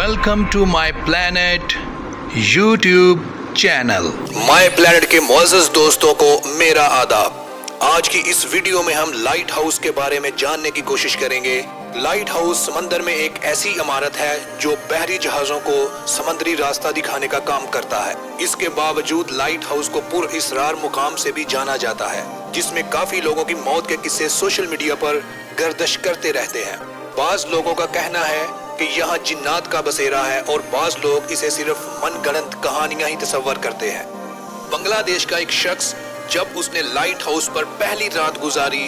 Welcome to my planet YouTube channel. My planet के मुअज़्ज़ज़ दोस्तों को मेरा आदाब। आज की इस वीडियो में हम लाइट हाउस के बारे में जानने की कोशिश करेंगे। लाइट हाउस समंदर में एक ऐसी इमारत है जो बहरी जहाजों को समुद्री रास्ता दिखाने का काम करता है। इसके बावजूद लाइट हाउस को पुरअसरार मुकाम से भी जाना जाता है, जिसमें काफी लोगों की मौत के किस्से सोशल मीडिया पर गर्दिश करते रहते हैं। बाज लोगों का कहना है कि यहाँ जिन्नात का बसेरा है और बाज लोग इसे सिर्फ मनगढ़ंत कहानियां ही तसव्वुर करते हैं। बांग्लादेश का एक शख्स जब उसने लाइट हाउस पर पहली रात गुजारी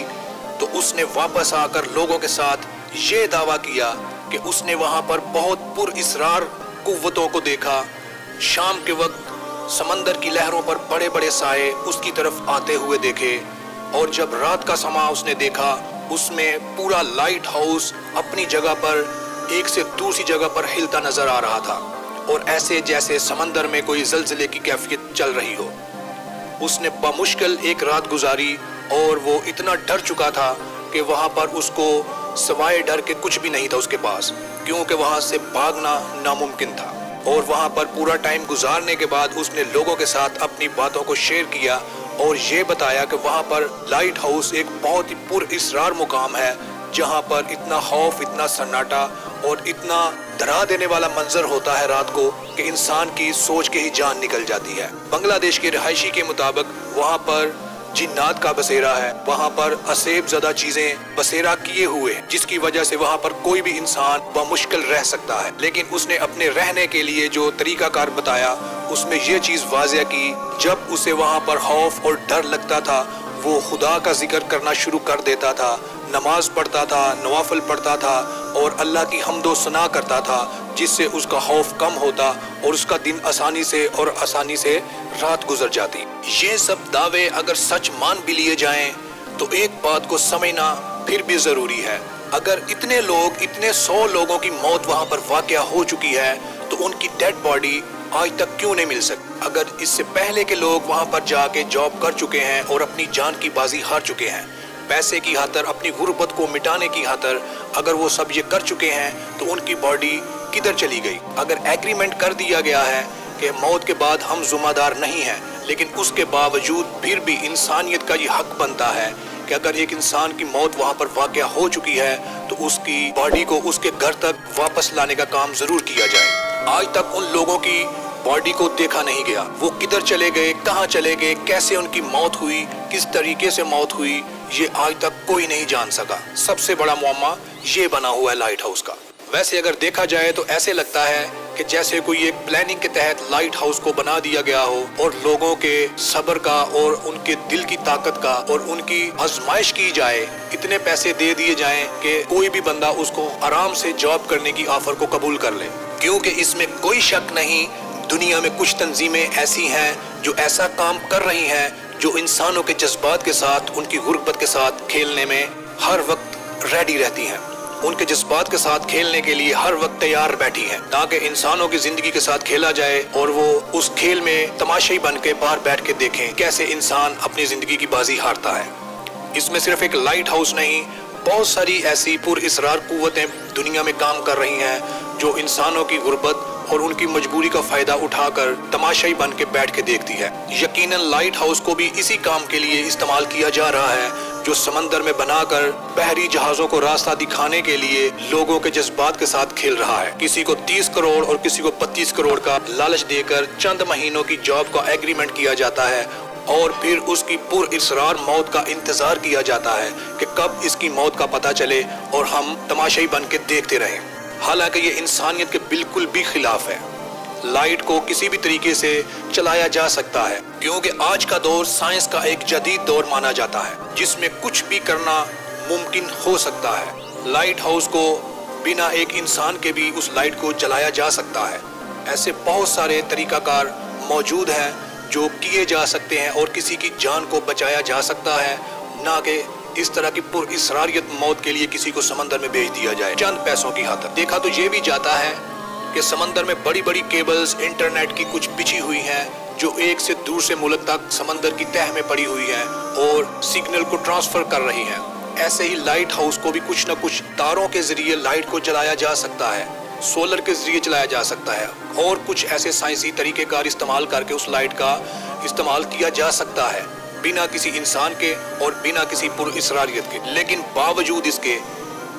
तो उसने वापस आकर लोगों के साथ ये दावा किया कि उसने वहां पर बहुत पुरअसरार कुव्वतों को देखा। शाम के वक्त समंदर की लहरों पर बड़े बड़े साए उसकी तरफ आते हुए देखे और जब रात का समा उसने देखा उसमें पूरा लाइट हाउस अपनी जगह पर एक से दूसरी जगह पर हिलता नजर आ रहा था और ऐसे जैसे समंदर में कोई ज़लज़ले की कैफियत चल रही हो। उसने बमुश्किल एक रात गुजारी और वो इतना डर चुका था कि वहां पर उसको सवाए डर के कुछ भी नहीं था उसके पास, क्योंकि वहां से भागना नामुमकिन था। और वहां पर पूरा टाइम गुजारने के बाद उसने लोगों के साथ अपनी बातों को शेयर किया और ये बताया कि वहां पर लाइट हाउस एक बहुत ही पुरअसरार मुकाम है जहां पर इतना खौफ, इतना सन्नाटा और इतना डरा देने वाला मंजर होता है रात को कि इंसान की सोच के ही जान निकल जाती है। बांग्लादेश के रिहायशी के मुताबिक वहां पर जिन्नात का बसेरा है, वहां पर असेब ज़दा चीजें बसेरा किए हुए हैं, जिसकी वजह से वहां पर कोई भी इंसान बमुश्किल रह सकता है। लेकिन उसने अपने रहने के लिए जो तरीकाकार बताया उसमें यह चीज वाज़ेह की, जब उसे वहां पर खौफ और डर लगता था वो खुदा का जिक्र करना शुरू कर देता था, नमाज पढ़ता था, नवाफिल पढ़ता था और अल्लाह की हम्दो सना करता था, जिससे उसका खौफ कम होता और उसका दिन आसानी से रात गुजर जाती। ये सब दावे अगर सच मान भी लिए जाएं तो एक बात को समझना फिर भी जरूरी है। अगर इतने 100 लोगों की मौत वहां पर वाक़या हो चुकी है तो उनकी डेड बॉडी आज तक क्यों नहीं मिल सकती? अगर इससे पहले के लोग वहां पर जाके जॉब कर चुके हैं और अपनी जान की बाजी हार चुके हैं, पैसे की खातिर, अपनी गुर्बत को मिटाने की खातिर अगर वो सब ये कर चुके हैं तो उनकी बॉडी किधर चली गई? अगर एग्रीमेंट कर दिया गया है कि मौत के बाद हम जिम्मेदार नहीं हैं, लेकिन उसके बावजूद फिर भी इंसानियत का ये हक बनता है कि अगर एक इंसान की मौत वहां पर वाक़या हो चुकी है तो उसकी बॉडी को उसके घर तक वापस लाने का काम जरूर किया जाए। आज तक उन लोगों की बॉडी को देखा नहीं गया, वो किधर चले गए, कहाँ चले गए, कैसे उनकी मौत हुई, किस तरीके से मौत हुई, ये आज तक कोई नहीं जान सका। सबसे बड़ा मुअम्मा ये बना हुआ है लाइट हाउस का। वैसे अगर देखा जाए तो ऐसे लगता है कि जैसे कोई एक प्लानिंग के तहत लाइट हाउस को बना दिया गया हो और लोगों के सब्र का और उनके दिल की ताकत का और उनकी आजमाइश की जाए, इतने पैसे दे दिए जाएं कि कोई भी बंदा उसको आराम से जॉब करने की ऑफर को कबूल कर ले। क्योंकि इसमें कोई शक नहीं, दुनिया में कुछ तंजीमें ऐसी हैं जो ऐसा काम कर रही हैं जो इंसानों के जज्बात के साथ, उनकी गुर्बत के साथ खेलने में हर वक्त रेडी रहती हैं, उनके जज्बात के साथ खेलने के लिए हर वक्त तैयार बैठी हैं, ताकि इंसानों की जिंदगी के साथ खेला जाए और वो उस खेल में तमाशाई बन के बाहर बैठ के देखें कैसे इंसान अपनी जिंदगी की बाजी हारता है। इसमें सिर्फ एक लाइट हाउस नहीं, बहुत सारी ऐसी पुरअसरार कुव्वतें दुनिया में काम कर रही हैं जो इंसानों की गुर्बत और उनकी मजबूरी का फायदा उठाकर तमाशाई बन के बैठ के देखती है। यकीनन लाइट हाउस को भी इसी काम के लिए इस्तेमाल किया जा रहा है जो समंदर में बनाकर बहरी जहाजों को रास्ता दिखाने के लिए लोगों के जज्बात के साथ खेल रहा है। किसी को 30 करोड़ और किसी को 25 करोड़ का लालच देकर चंद महीनों की जॉब का एग्रीमेंट किया जाता है और फिर उसकी पुरअसरार मौत का इंतजार किया जाता है कि कब इसकी मौत का पता चले और हम तमाशाई बन के देखते रहें। हालांकि ये इंसानियत के बिल्कुल भी खिलाफ है। लाइट को किसी भी तरीके से चलाया जा सकता है क्योंकि आज का दौर साइंस का एक जदीद दौर माना जाता है जिसमें कुछ भी करना मुमकिन हो सकता है। लाइट हाउस को बिना एक इंसान के भी उस लाइट को जलाया जा सकता है। ऐसे बहुत सारे तरीकाकार मौजूद हैं जो किए जा सकते हैं और किसी की जान को बचाया जा सकता है, ना कि इस तरह की पुरअसरारियत मौत के लिए किसी को समंदर में भेज दिया जाए चंद पैसों की खातिर। देखा तो ये भी जाता है कि समंदर में बड़ी बड़ी केबल्स इंटरनेट की कुछ बिछी हुई हैं जो एक से दूसरे मुल्क तक समंदर की तह में पड़ी हुई हैं और सिग्नल को ट्रांसफर कर रही हैं। ऐसे ही लाइट हाउस को भी कुछ न कुछ तारों के जरिए लाइट को जलाया जा सकता है سولر کے ذریعے چلایا جا سکتا ہے اور کچھ ایسے سائنسی طریقہ کار استعمال کر کے اس لائٹ کا استعمال کیا جا سکتا ہے بنا کسی انسان کے اور بنا کسی پر اسراریت کے، لیکن باوجود اس کے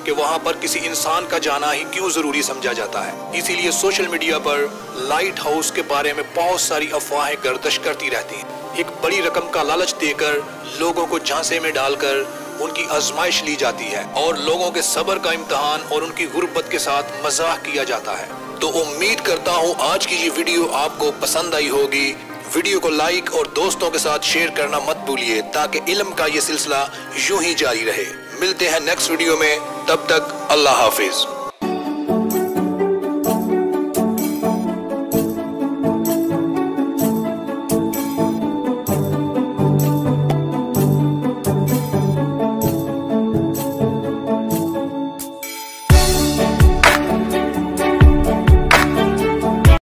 کہ وہاں پر کسی انسان کا جانا ہی کیوں ضروری سمجھا جاتا ہے۔ اسی لیے سوشل میڈیا پر لائٹ ہاؤس کے بارے میں بہت ساری افواہیں گردش کرتی رہتی ہیں۔ ایک بڑی رقم کا لالچ دے کر لوگوں کو جھانسے میں ڈال کر ان کی آزمائش لی جاتی ہے اور لوگوں کے صبر کا امتحان اور ان کی غربت کے ساتھ مزاح کیا جاتا ہے۔ تو امید کرتا ہوں آج کی یہ ویڈیو آپ کو پسند آئی ہوگی۔ ویڈیو کو لائک اور دوستوں کے ساتھ شیئر کرنا مت بھولیے تاکہ علم کا یہ سلسلہ یوں ہی جاری رہے۔ ملتے ہیں نیکسٹ ویڈیو میں، تب تک اللہ حافظ۔